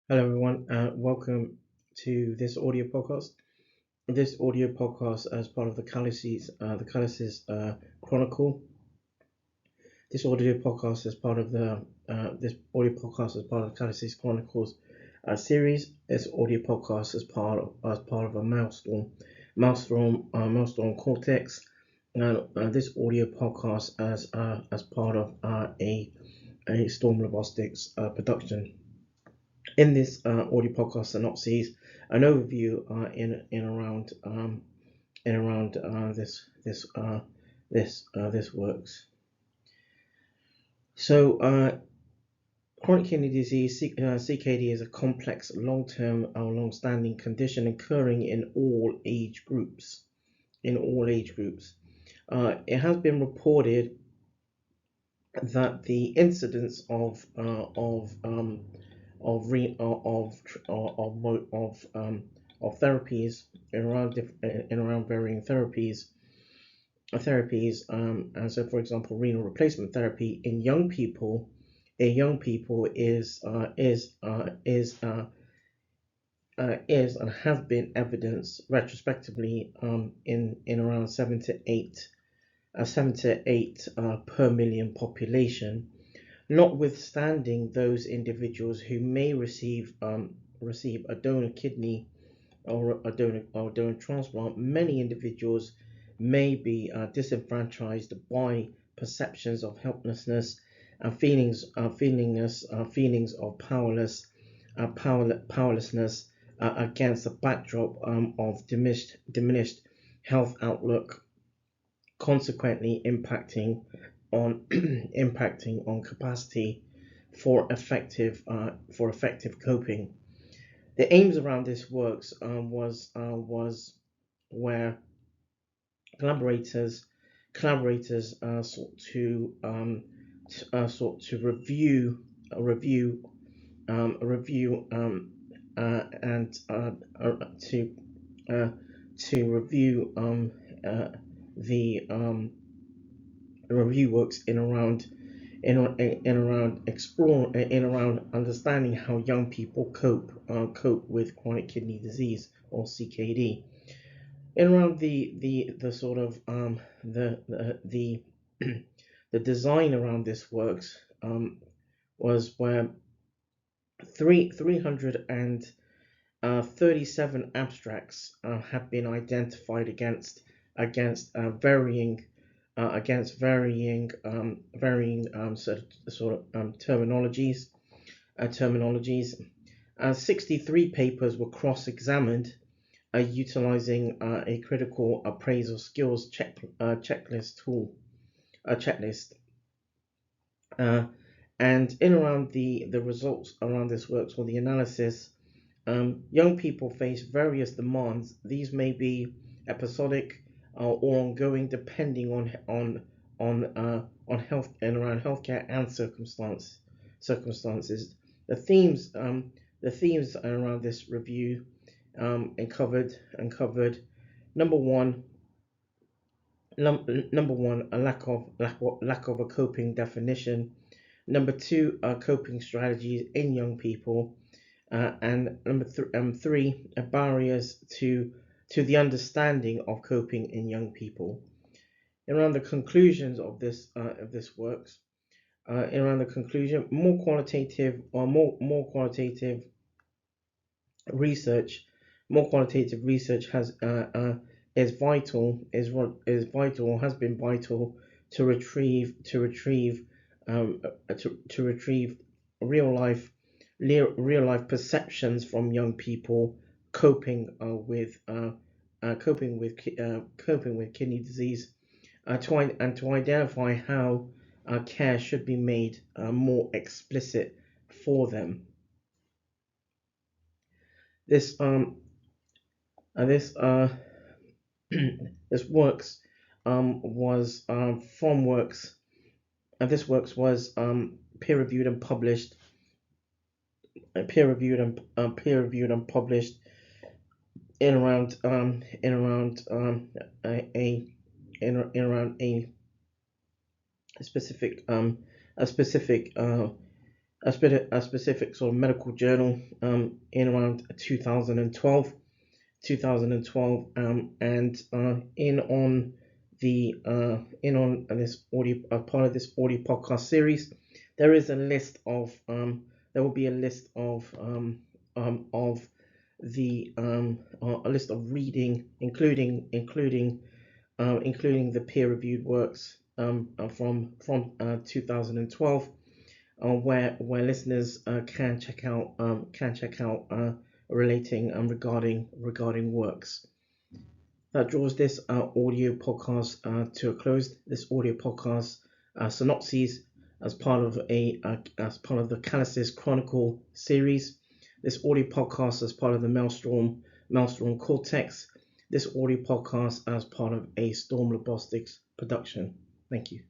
Hello, everyone. Welcome to this audio podcast. This audio podcast as part of the Calyces Chronicle. This audio podcast is part of the Calyces Chronicles series. This audio podcast is part of a MaelZtorm Cortex, and this audio podcast as part of a Storm Robotics production. In this audio podcast synopsis, an overview in around this works. So, chronic kidney disease (CKD) is a complex, long-term or long-standing condition occurring in all age groups. It has been reported that the incidence of therapies in around varying therapies, and so for example renal replacement therapy in young people is and has been evidenced retrospectively in around 7 to 8 per million population, notwithstanding those individuals who may receive a donor kidney or a donor transplant. Many individuals may be disenfranchised by perceptions of helplessness and feelings of powerlessness against the backdrop of diminished health outlook, consequently impacting on impacting on capacity for effective coping. The aims around this works was where collaborators sought to review and to review the review works in around understanding how young people cope with chronic kidney disease or CKD. In around the sort of the the design around this works was where 337 abstracts have been identified against varying terminologies. 63 papers were cross-examined utilizing a critical appraisal skills checklist. And in around the results around this works or the analysis, young people face various demands. These may be episodic or ongoing, depending on health and around healthcare and circumstances. The themes around this review uncovered number one a lack of a coping definition. Number two, coping strategies in young people, and three, barriers to the understanding of coping in young people. Around the conclusions of this works, around the conclusion, more qualitative research, has is vital, has been vital to retrieve real life perceptions from young people coping with kidney disease, to identify how care should be made more explicit for them. This this this works was from works. This works was peer reviewed and published. Peer reviewed and published in around a specific a specific sort of medical journal in around 2012, and in on this audio part of this audio podcast series, there is a list of there will be a list of the a list of reading, including the peer-reviewed works from 2012, where listeners can check out relating regarding works. That draws this audio podcast to a close. This audio podcast Synopsis as part of the Calyces Chronicle series. This audio podcast as part of the MaelZtorm Cortex. This audio podcast as part of a Storm Robotics production. Thank you.